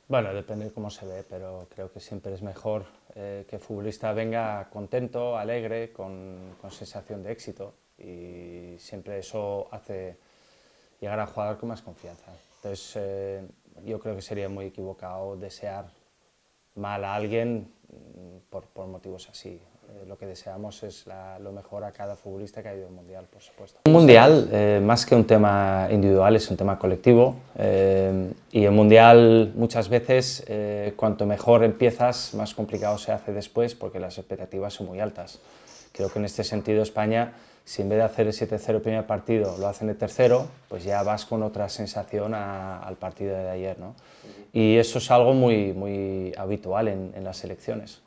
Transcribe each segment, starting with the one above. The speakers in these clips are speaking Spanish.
Bueno, depende de cómo se ve, pero creo que siempre es mejor que el futbolista venga contento, alegre, con sensación de éxito y siempre eso hace llegar al jugador con más confianza. Entonces, yo creo que sería muy equivocado desear mal a alguien por motivos así. Lo que deseamos es lo mejor a cada futbolista que ha ido al Mundial, por supuesto. Un Mundial, más que un tema individual, es un tema colectivo y el Mundial muchas veces, cuanto mejor empiezas, más complicado se hace después porque las expectativas son muy altas. Creo que en este sentido España, si en vez de hacer el 7-0 el primer partido lo hacen el tercero, pues ya vas con otra sensación al partido de ayer, ¿no? Y eso es algo muy habitual en las selecciones.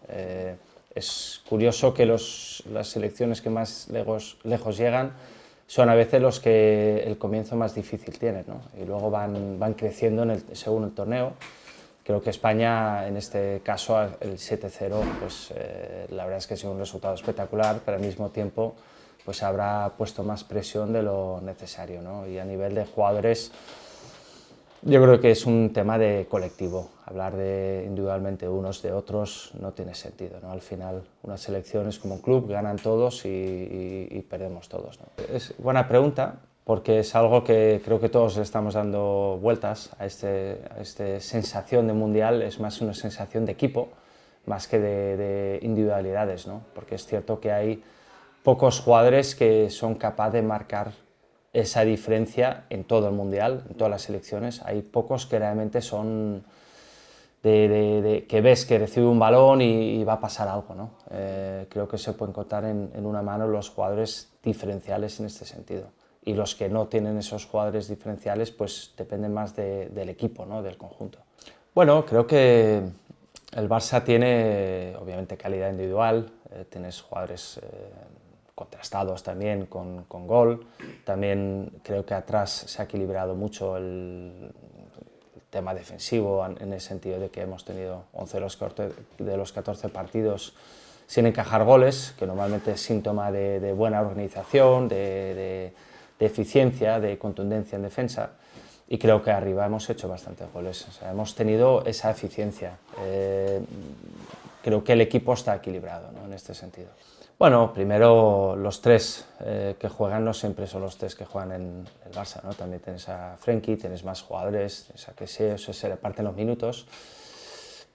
Es curioso que las selecciones que más lejos llegan son a veces los que el comienzo más difícil tienen, ¿no? Y luego van creciendo según el torneo. Creo que España, en este caso, el 7-0, pues la verdad es que ha sido un resultado espectacular, pero al mismo tiempo pues habrá puesto más presión de lo necesario, ¿no? Y a nivel de jugadores, yo creo que es un tema de colectivo. Hablar de individualmente unos de otros no tiene sentido, ¿no? Al final, una selección es como un club, ganan todos y perdemos todos, ¿no? Es buena pregunta, porque es algo que creo que todos le estamos dando vueltas a esta sensación de mundial. Es más una sensación de equipo, más que de individualidades, ¿no? Porque es cierto que hay pocos jugadores que son capaces de marcar esa diferencia en todo el mundial, en todas las selecciones. Hay pocos que realmente son que ves que recibe un balón y va a pasar algo, ¿no? Creo que se pueden contar en una mano los jugadores diferenciales en este sentido. Y los que no tienen esos jugadores diferenciales, pues dependen más del equipo, ¿no? Del conjunto. Bueno, creo que el Barça tiene, obviamente, calidad individual, tienes jugadores contrastados también con gol. También creo que atrás se ha equilibrado mucho el tema defensivo, en el sentido de que hemos tenido 11 de los 14 partidos sin encajar goles, que normalmente es síntoma de buena organización, de eficiencia, de contundencia en defensa. Y creo que arriba hemos hecho bastantes goles, o sea, hemos tenido esa eficiencia. Creo que el equipo está equilibrado, ¿no? En este sentido. Bueno, primero los tres que juegan no siempre son los tres que juegan en el Barça, ¿no? También tienes a Frenkie, tienes más jugadores, tienes a Kessie, se reparten los minutos.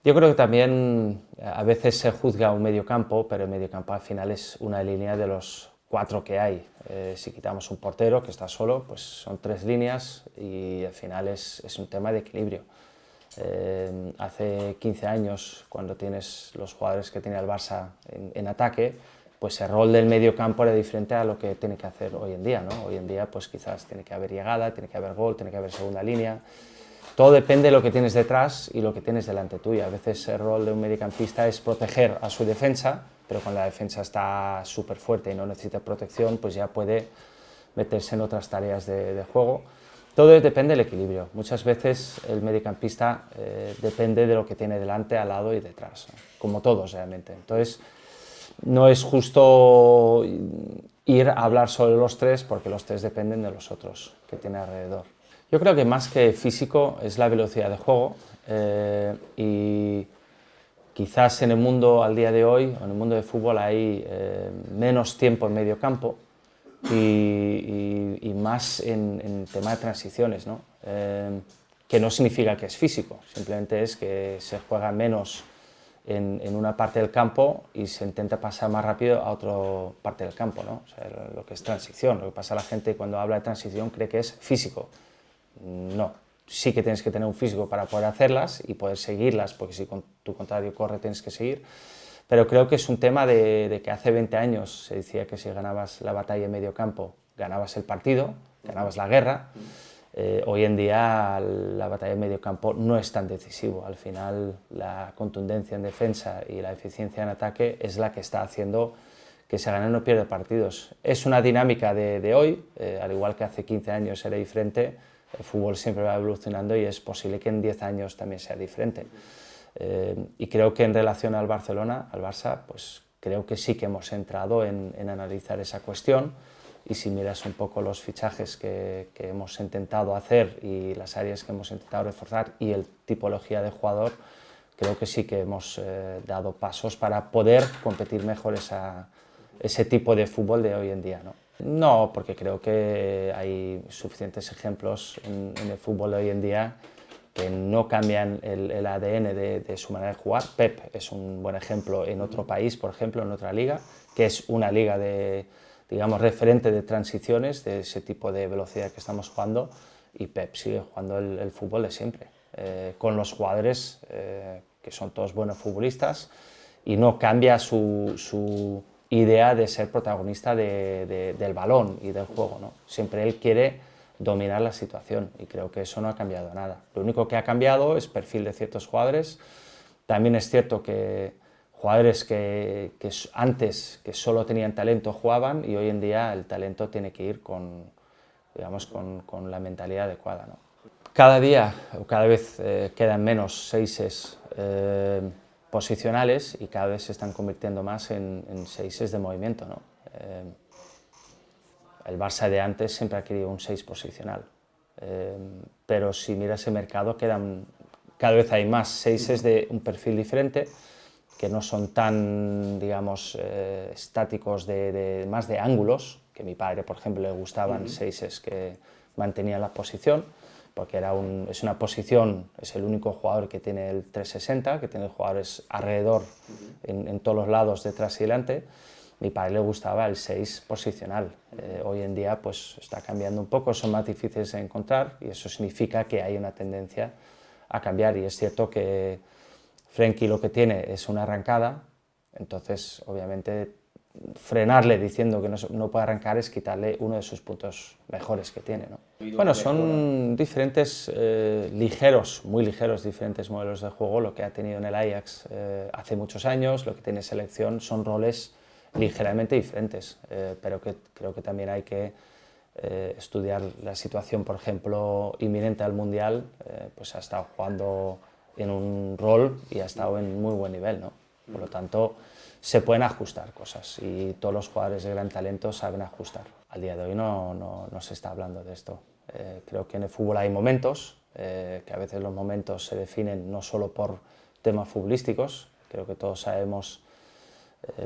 Yo creo que también a veces se juzga un mediocampo, pero el mediocampo al final es una línea de los 4 que hay. Si quitamos un portero que está solo, pues son 3 líneas y al final es un tema de equilibrio. Hace 15 años, cuando tienes los jugadores que tiene el Barça en ataque, pues el rol del medio campo era diferente a lo que tiene que hacer hoy en día, ¿no? Hoy en día pues quizás tiene que haber llegada, tiene que haber gol, tiene que haber segunda línea. Todo depende de lo que tienes detrás y lo que tienes delante tuyo. A veces el rol de un mediocampista es proteger a su defensa, pero cuando la defensa está súper fuerte y no necesita protección, pues ya puede meterse en otras tareas de juego. Todo depende del equilibrio. Muchas veces el mediocampista depende de lo que tiene delante, al lado y detrás, ¿no? Como todos realmente. Entonces, no es justo ir a hablar sobre los tres porque los tres dependen de los otros que tiene alrededor. Yo creo que más que físico es la velocidad de juego y quizás en el mundo al día de hoy, en el mundo del fútbol, hay menos tiempo en medio campo y más en tema de transiciones, ¿no? Que no significa que es físico, simplemente es que se juega menos en una parte del campo y se intenta pasar más rápido a otra parte del campo, ¿no? O sea, lo que es transición. Lo que pasa a la gente cuando habla de transición cree que es físico. No, sí que tienes que tener un físico para poder hacerlas y poder seguirlas, porque si tu contrario corre tienes que seguir. Pero creo que es un tema de que hace 20 años se decía que si ganabas la batalla en medio campo, ganabas el partido, ganabas la guerra. Hoy en día la batalla en medio campo no es tan decisivo. Al final la contundencia en defensa y la eficiencia en ataque es la que está haciendo que se gane o no pierde partidos. Es una dinámica de hoy, al igual que hace 15 años era diferente. El fútbol siempre va evolucionando y es posible que en 10 años también sea diferente. Y creo que en relación al Barcelona, al Barça, pues creo que sí que hemos entrado en analizar esa cuestión y si miras un poco los fichajes que hemos intentado hacer y las áreas que hemos intentado reforzar y el tipología de jugador, creo que sí que hemos dado pasos para poder competir mejor ese tipo de fútbol de hoy en día, ¿no? No, porque creo que hay suficientes ejemplos en el fútbol de hoy en día que no cambian el ADN de su manera de jugar. Pep es un buen ejemplo en otro país, por ejemplo, en otra liga, que es una liga digamos, referente de transiciones, de ese tipo de velocidad que estamos jugando, y Pep sigue jugando el fútbol de siempre, con los jugadores que son todos buenos futbolistas, y no cambia su idea de ser protagonista del balón y del juego, ¿no? Siempre él quiere dominar la situación y creo que eso no ha cambiado nada. Lo único que ha cambiado es el perfil de ciertos jugadores. También es cierto que jugadores que antes que solo tenían talento jugaban y hoy en día el talento tiene que ir digamos, con la mentalidad adecuada, ¿no? Cada día o cada vez quedan menos seises posicionales y cada vez se están convirtiendo más en seises de movimiento, ¿no? El Barça de antes siempre ha querido un 6 posicional, pero si miras el mercado cada vez hay más seises de un perfil diferente, que no son tan, digamos, estáticos, más de ángulos, que a mi padre, por ejemplo, le gustaban seises que mantenían la posición, porque es una posición, es el único jugador que tiene el 360, que tiene jugadores alrededor, en todos los lados, detrás y delante. A mi padre le gustaba el 6 posicional. Hoy en día pues está cambiando un poco, son más difíciles de encontrar y eso significa que hay una tendencia a cambiar. Y es cierto que Frenkie lo que tiene es una arrancada, entonces obviamente frenarle diciendo que no puede arrancar es quitarle uno de sus puntos mejores que tiene, ¿no? Bueno, son diferentes, ligeros, muy ligeros, diferentes modelos de juego. Lo que ha tenido en el Ajax hace muchos años, lo que tiene selección son roles ligeramente diferentes, pero que creo que también hay que estudiar la situación, por ejemplo, inminente al Mundial, pues ha estado jugando en un rol y ha estado en muy buen nivel, ¿no? Por lo tanto, se pueden ajustar cosas y todos los jugadores de gran talento saben ajustar. Al día de hoy no se está hablando de esto. Creo que en el fútbol hay momentos, que a veces los momentos se definen no solo por temas futbolísticos, creo que todos sabemos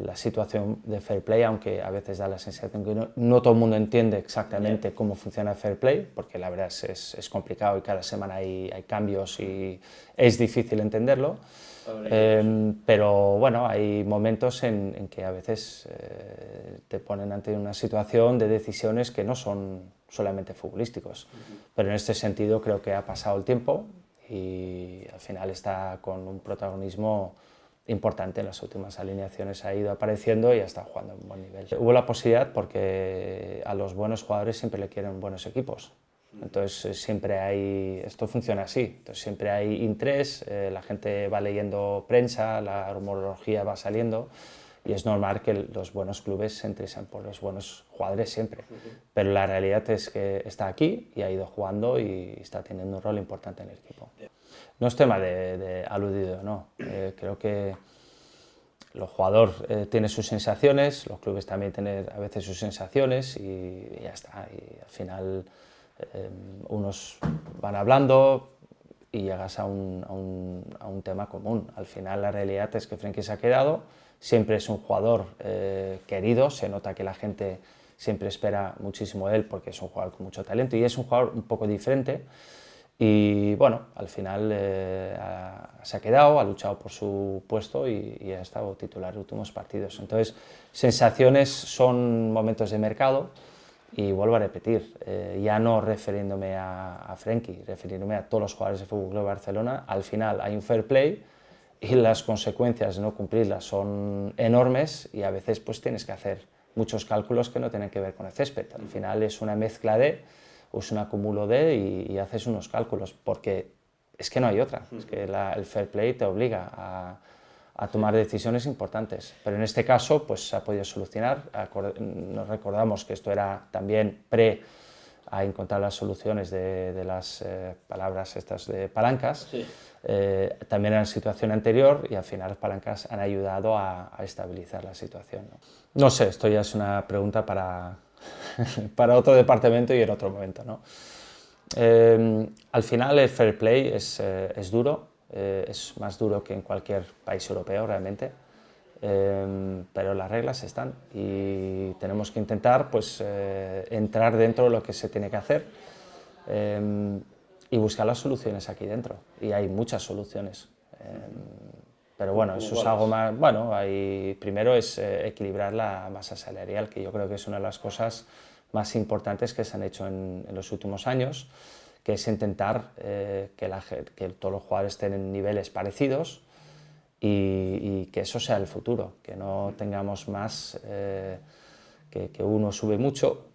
la situación de fair play, aunque a veces da la sensación que no todo el mundo entiende exactamente cómo funciona el fair play, porque la verdad es complicado y cada semana hay cambios y es difícil entenderlo. Pero bueno, hay momentos en que a veces te ponen ante una situación de decisiones que no son solamente futbolísticos. Pero en este sentido creo que ha pasado el tiempo y al final está con un protagonismo importante. En las últimas alineaciones ha ido apareciendo y ha estado jugando en un buen nivel. Hubo la posibilidad porque a los buenos jugadores siempre le quieren buenos equipos. Entonces siempre esto funciona así, entonces siempre hay interés, la gente va leyendo prensa, la rumorología va saliendo y es normal que los buenos clubes se interesen por los buenos jugadores siempre. Pero la realidad es que está aquí y ha ido jugando y está teniendo un rol importante en el equipo. No es tema de aludido, no. Creo que el jugador tiene sus sensaciones, los clubes también tienen a veces sus sensaciones y ya está. Y al final unos van hablando y llegas a un tema común. Al final la realidad es que Frenkie se ha quedado, siempre es un jugador querido, se nota que la gente siempre espera muchísimo de él porque es un jugador con mucho talento y es un jugador un poco diferente. Y bueno, al final se ha quedado, ha luchado por su puesto y ha estado titular en los últimos partidos. Entonces, sensaciones son momentos de mercado y vuelvo a repetir, ya no refiriéndome a Frenkie, refiriéndome a todos los jugadores de Fútbol Club Barcelona. Al final hay un fair play y las consecuencias de no cumplirlas son enormes y a veces pues tienes que hacer muchos cálculos que no tienen que ver con el césped. Al final es una mezcla es un acúmulo y haces unos cálculos, porque es que no hay otra, es que el fair play te obliga a tomar decisiones importantes, pero en este caso pues se ha podido solucionar. Nos recordamos que esto era también a encontrar las soluciones de las palabras estas de palancas, sí. También en la situación anterior y al final las palancas han ayudado a estabilizar la situación, ¿no? No sé, esto ya es una pregunta para para otro departamento y en otro momento, ¿no? Al final el fair play es duro, es más duro que en cualquier país europeo realmente, pero las reglas están y tenemos que intentar pues, entrar dentro de lo que se tiene que hacer y buscar las soluciones aquí dentro, y hay muchas soluciones. Pero bueno, eso es algo más, bueno, primero es equilibrar la masa salarial, que yo creo que es una de las cosas más importantes que se han hecho en los últimos años, que es intentar que todos los jugadores estén en niveles parecidos y que eso sea el futuro, que no tengamos más, que uno sube mucho,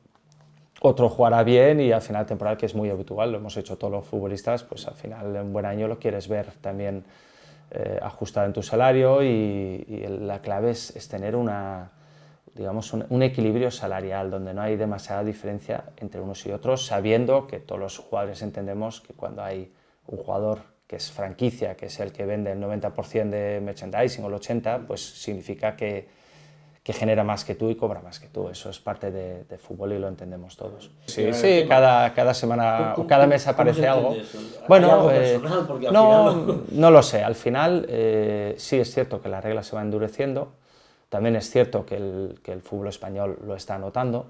otro jugará bien y al final temporal, que es muy habitual, lo hemos hecho todos los futbolistas, pues al final en un buen año lo quieres ver también ajustado en tu salario y la clave es tener digamos, un equilibrio salarial donde no hay demasiada diferencia entre unos y otros, sabiendo que todos los jugadores entendemos que cuando hay un jugador que es franquicia, que es el que vende el 90% de merchandising o el 80%, pues significa que genera más que tú y cobra más que tú. Eso es parte de fútbol y lo entendemos todos. Sí, sí, cada semana o cada mes aparece algo. Bueno, algo personal, porque al no, final no lo sé. Al final sí es cierto que las reglas se van endureciendo. También es cierto que el fútbol español lo está notando.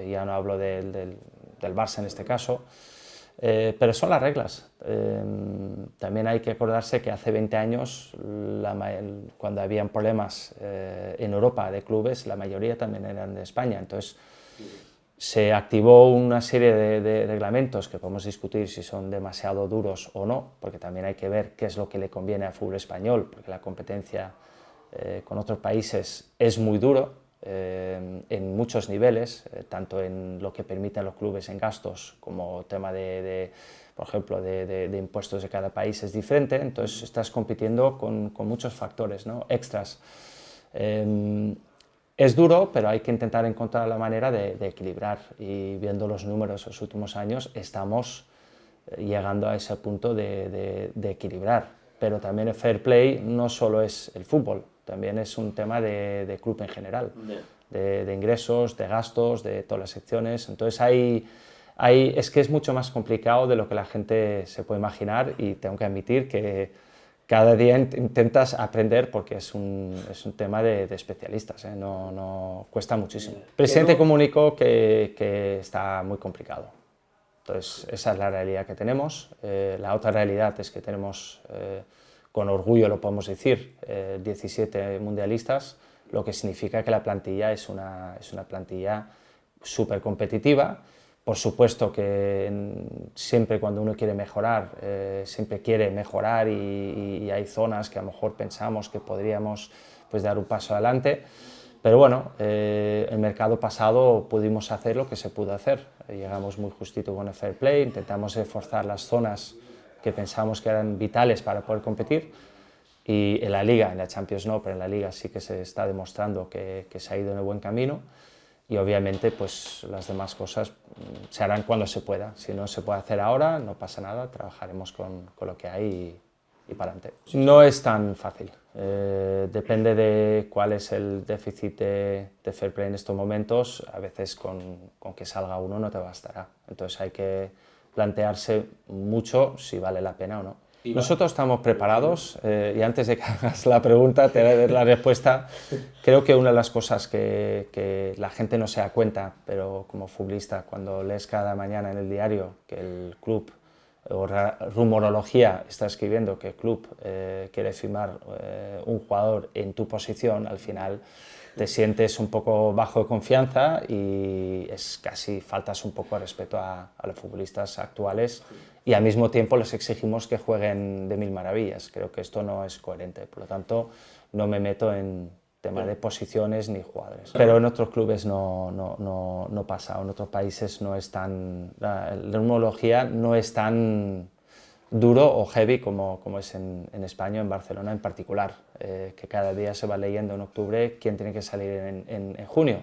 Ya no hablo del Barça en este caso. Pero son las reglas. También hay que acordarse que hace 20 años, cuando habían problemas en Europa de clubes, la mayoría también eran de España. Entonces, se activó una serie de reglamentos que podemos discutir si son demasiado duros o no, porque también hay que ver qué es lo que le conviene al fútbol español, porque la competencia con otros países es muy duro. En muchos niveles, tanto en lo que permiten los clubes en gastos como tema por ejemplo, de impuestos de cada país es diferente, entonces estás compitiendo con muchos factores, ¿no? Extras. Es duro, pero hay que intentar encontrar la manera de equilibrar, y viendo los números de los últimos años estamos llegando a ese punto de equilibrar, pero también el fair play no solo es el fútbol, también es un tema de club en general, de ingresos, de gastos, de todas las secciones. Entonces es que es mucho más complicado de lo que la gente se puede imaginar, y tengo que admitir que cada día intentas aprender, porque es un tema de especialistas, ¿eh? No, cuesta muchísimo. El presidente comunicó que está muy complicado. Entonces, esa es la realidad que tenemos. La otra realidad es que tenemos, con orgullo lo podemos decir, 17 mundialistas, lo que significa que la plantilla es una plantilla súper competitiva. Por supuesto que siempre cuando uno quiere mejorar, siempre quiere mejorar, y hay zonas que a lo mejor pensamos que podríamos pues, dar un paso adelante. Pero bueno, el mercado pasado pudimos hacer lo que se pudo hacer. Llegamos muy justito con el fair play, intentamos reforzar las zonas que pensábamos que eran vitales para poder competir, y en la Liga, en la Champions no, pero en la Liga sí que se está demostrando que se ha ido en el buen camino, y obviamente pues las demás cosas se harán cuando se pueda. Si no se puede hacer ahora, no pasa nada, trabajaremos con lo que hay y para adelante. No es tan fácil, depende de cuál es el déficit de fair play en estos momentos. A veces con que salga uno no te bastará, entonces hay que plantearse mucho si vale la pena o no. Nosotros estamos preparados, y antes de que hagas la pregunta te daré la respuesta. Creo que una de las cosas que la gente no se da cuenta, pero como futbolista, cuando lees cada mañana en el diario que el club o rumorología está escribiendo que el club quiere firmar un jugador en tu posición, al final te sientes un poco bajo de confianza y casi faltas un poco de respeto a los futbolistas actuales, y al mismo tiempo les exigimos que jueguen de mil maravillas. Creo que esto no es coherente, por lo tanto no me meto en tema de posiciones ni jugadores. Pero en otros clubes no pasa, en otros países no es tan, la neumología no es tan duro o heavy como es en España, en Barcelona en particular, que cada día se va leyendo en octubre quién tiene que salir en junio.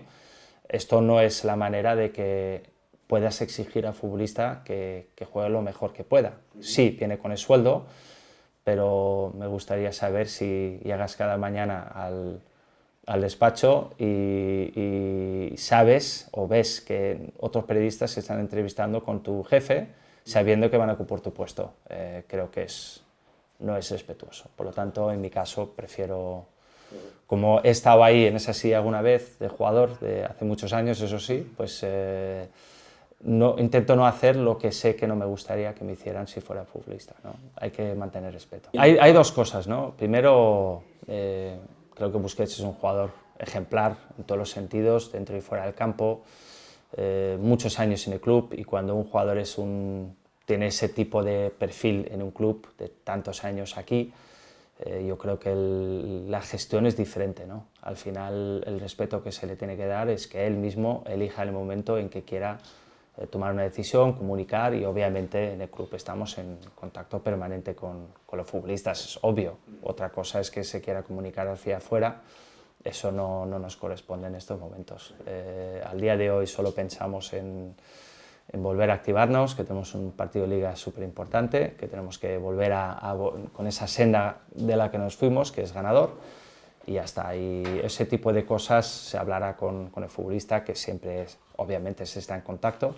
Esto no es la manera de que puedas exigir al futbolista que juegue lo mejor que pueda. Sí, viene con el sueldo, pero me gustaría saber si llegas cada mañana al despacho y sabes o ves que otros periodistas se están entrevistando con tu jefe sabiendo que van a ocupar tu puesto. Creo que no es respetuoso. Por lo tanto, en mi caso, prefiero, como he estado ahí en esa silla alguna vez de jugador, de hace muchos años, eso sí, pues intento no hacer lo que sé que no me gustaría que me hicieran si fuera futbolista, ¿no? Hay que mantener respeto. Hay dos cosas, ¿no? Primero, creo que Busquets es un jugador ejemplar en todos los sentidos, dentro y fuera del campo, muchos años en el club, y cuando un jugador tiene ese tipo de perfil en un club de tantos años aquí, yo creo que la gestión es diferente, ¿no? Al final el respeto que se le tiene que dar es que él mismo elija el momento en que quiera tomar una decisión, comunicar, y obviamente en el club estamos en contacto permanente con los futbolistas, es obvio. Otra cosa es que se quiera comunicar hacia afuera, eso no nos corresponde en estos momentos. Al día de hoy solo pensamos en volver a activarnos, que tenemos un partido de liga súper importante, que tenemos que volver con esa senda de la que nos fuimos, que es ganador, y ya está. Y ese tipo de cosas se hablará con el futbolista, que siempre, obviamente, se está en contacto,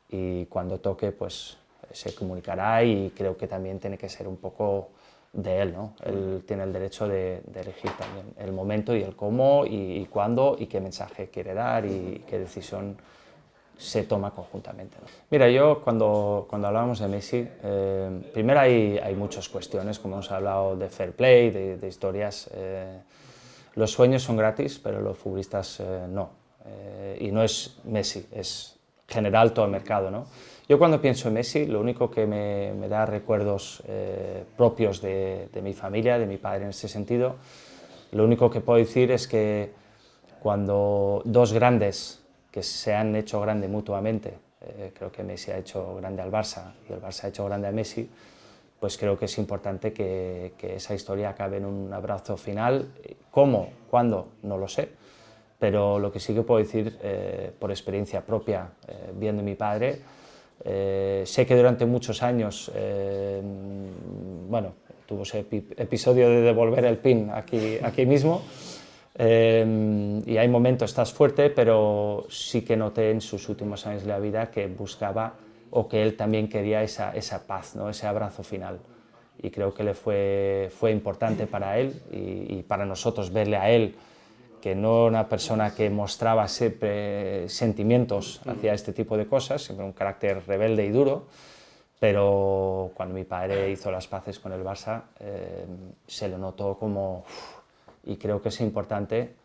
y cuando toque, pues se comunicará, y creo que también tiene que ser un poco de él, ¿no? Él tiene el derecho de elegir también el momento y el cómo y cuándo y qué mensaje quiere dar y qué decisión se toma conjuntamente, ¿no? Mira, yo cuando hablábamos de Messi, primero hay muchas cuestiones, como hemos hablado de fair play, de historias. Los sueños son gratis, pero los futbolistas no. Y no es Messi, es general todo el mercado, ¿no? Yo cuando pienso en Messi, lo único que me da recuerdos propios de mi familia, de mi padre en ese sentido, lo único que puedo decir es que cuando dos grandes que se han hecho grande mutuamente, creo que Messi ha hecho grande al Barça y el Barça ha hecho grande a Messi, pues creo que es importante que esa historia acabe en un abrazo final. ¿Cómo? ¿Cuándo? No lo sé, pero lo que sí que puedo decir por experiencia propia, viendo a mi padre, sé que durante muchos años, bueno, tuvo ese episodio de devolver el pin aquí mismo, y hay momentos, estás fuerte, pero sí que noté en sus últimos años de la vida que buscaba, o que él también quería esa paz, ¿no? Ese abrazo final. Y creo que fue importante para él y para nosotros verle a él, que no era una persona que mostraba siempre sentimientos hacia este tipo de cosas, siempre un carácter rebelde y duro, pero cuando mi padre hizo las paces con el Barça, se lo notó como... Y creo que es importante,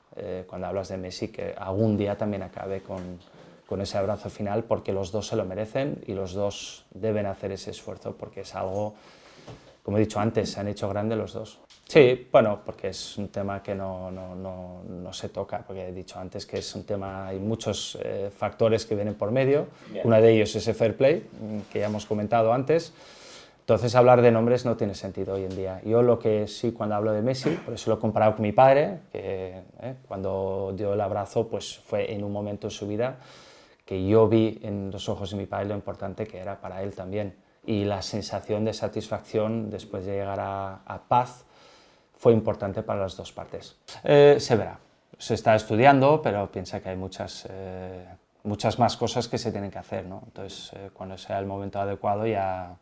cuando hablas de Messi, que algún día también acabe con ese abrazo final, porque los dos se lo merecen y los dos deben hacer ese esfuerzo, porque es algo, como he dicho antes, se han hecho grandes los dos. Sí, bueno, porque es un tema que no se toca, porque he dicho antes que es un tema, hay muchos factores que vienen por medio. Bien. Uno de ellos es el fair play, que ya hemos comentado antes. Entonces hablar de nombres no tiene sentido hoy en día. Yo lo que sí, cuando hablo de Messi, por eso lo he comparado con mi padre, que cuando dio el abrazo pues fue en un momento de su vida que yo vi en los ojos de mi padre lo importante que era para él también. Y la sensación de satisfacción después de llegar a paz fue importante para las dos partes. Se verá. Se está estudiando, pero piensa que hay muchas más cosas que se tienen que hacer, ¿no? Entonces, cuando sea el momento adecuado ya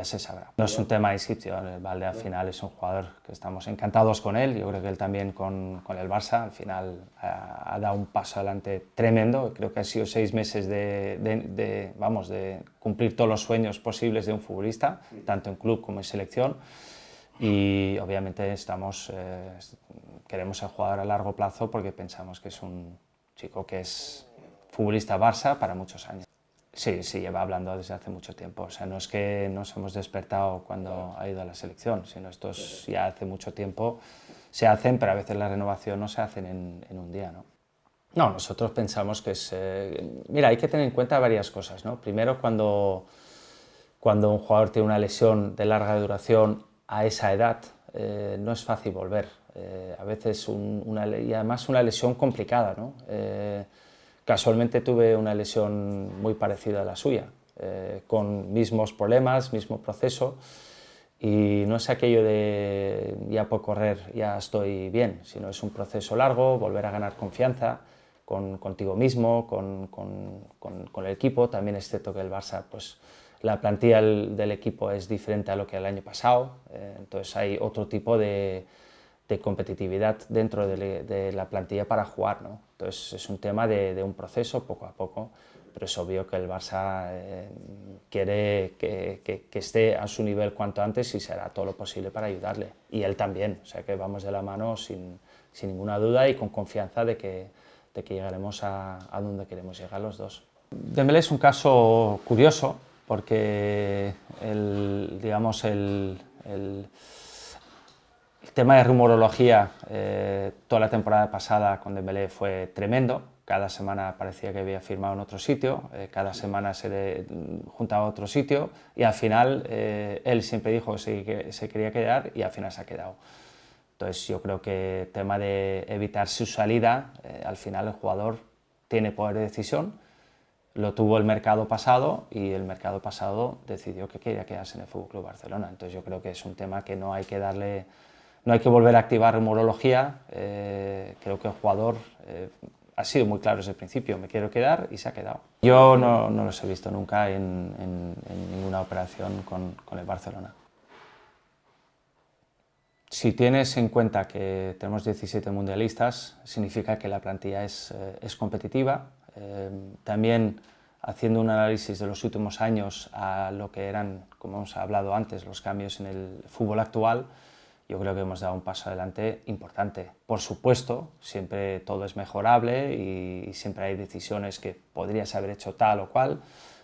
se sabrá. No es un tema de sitio, el Valde al final es un jugador que estamos encantados con él, yo creo que él también con el Barça, al final ha dado un paso adelante tremendo, creo que han sido 6 meses de cumplir todos los sueños posibles de un futbolista, tanto en club como en selección, y obviamente queremos el jugador a largo plazo porque pensamos que es un chico que es futbolista Barça para muchos años. Sí, lleva hablando desde hace mucho tiempo. O sea, no es que nos hemos despertado cuando ha ido a la selección, sino estos ya hace mucho tiempo se hacen, pero a veces la renovación no se hacen en un día, ¿no? No, nosotros pensamos que es... mira, hay que tener en cuenta varias cosas, ¿no? Primero, cuando un jugador tiene una lesión de larga duración a esa edad, no es fácil volver. A veces y además una lesión complicada, ¿no? Casualmente tuve una lesión muy parecida a la suya, con mismos problemas, mismo proceso, Y no es aquello de ya por correr ya estoy bien, sino es un proceso largo, volver a ganar confianza contigo mismo, con el equipo. También es cierto que el Barça, pues la plantilla del equipo es diferente a lo que el año pasado, entonces hay otro tipo de competitividad dentro de la plantilla para jugar, ¿no? Entonces es un tema de un proceso poco a poco, pero es obvio que el Barça quiere que esté a su nivel cuanto antes y será todo lo posible para ayudarle, y él también, o sea que vamos de la mano sin ninguna duda y con confianza de que llegaremos a donde queremos llegar los dos. Dembélé es un caso curioso porque digamos el tema de rumorología toda la temporada pasada con Dembélé fue tremendo. Cada semana parecía que había firmado en otro sitio, cada semana se le juntaba a otro sitio y al final él siempre dijo que se quería quedar y al final se ha quedado. Entonces yo creo que el tema de evitar su salida, al final el jugador tiene poder de decisión, lo tuvo el mercado pasado y el mercado pasado decidió que quería quedarse en el FC Barcelona. Entonces yo creo que es un tema que no hay que darle, no hay que volver a activar rumorología. Creo que el jugador ha sido muy claro desde el principio, me quiero quedar y se ha quedado. Yo no los he visto nunca en ninguna operación con el Barcelona. Si tienes en cuenta que tenemos 17 mundialistas, significa que la plantilla es competitiva. También haciendo un análisis de los últimos años a lo que eran, como hemos hablado antes, los cambios en el fútbol actual, yo creo que hemos dado un paso adelante importante. Por supuesto, siempre todo es mejorable y siempre hay decisiones que podrías haber hecho tal o cual,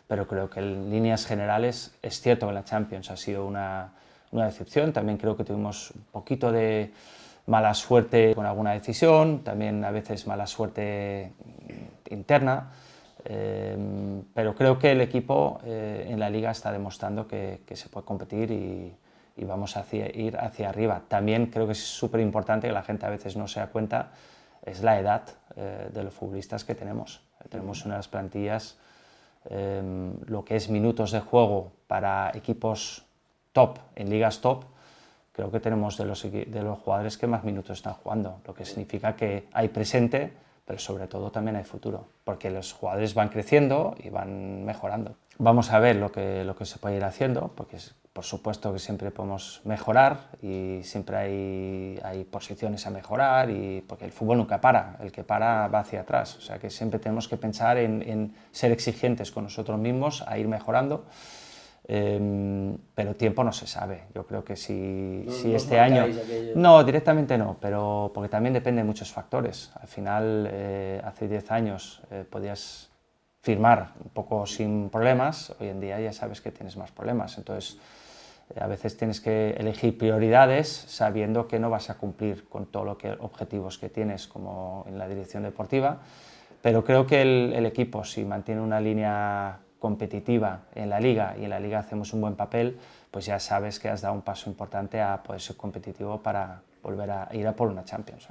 pero creo que en líneas generales es cierto que la Champions ha sido una decepción. También creo que tuvimos un poquito de mala suerte con alguna decisión, también a veces mala suerte interna, pero creo que el equipo en la Liga está demostrando que se puede competir y vamos a ir hacia arriba. También creo que es súper importante, que la gente a veces no se da cuenta, es la edad de los futbolistas que tenemos. Tenemos unas plantillas, lo que es minutos de juego para equipos top, en ligas top, creo que tenemos de los jugadores que más minutos están jugando, lo que significa que hay presente, pero sobre todo también hay futuro, porque los jugadores van creciendo y van mejorando. Vamos a ver lo que se puede ir haciendo, porque por supuesto que siempre podemos mejorar y siempre hay posiciones a mejorar, y porque el fútbol nunca para, el que para va hacia atrás, o sea que siempre tenemos que pensar en ser exigentes con nosotros mismos, a ir mejorando. Pero tiempo no se sabe. Yo creo que si este año... No, directamente no, pero porque también depende de muchos factores. Al final, hace 10 años podías firmar un poco sin problemas, hoy en día ya sabes que tienes más problemas. Entonces, a veces tienes que elegir prioridades sabiendo que no vas a cumplir con todos los objetivos que tienes como en la dirección deportiva, pero creo que el equipo, si mantiene una línea competitiva en la Liga y en la Liga hacemos un buen papel, pues ya sabes que has dado un paso importante a poder ser competitivo para volver a ir a por una Champions.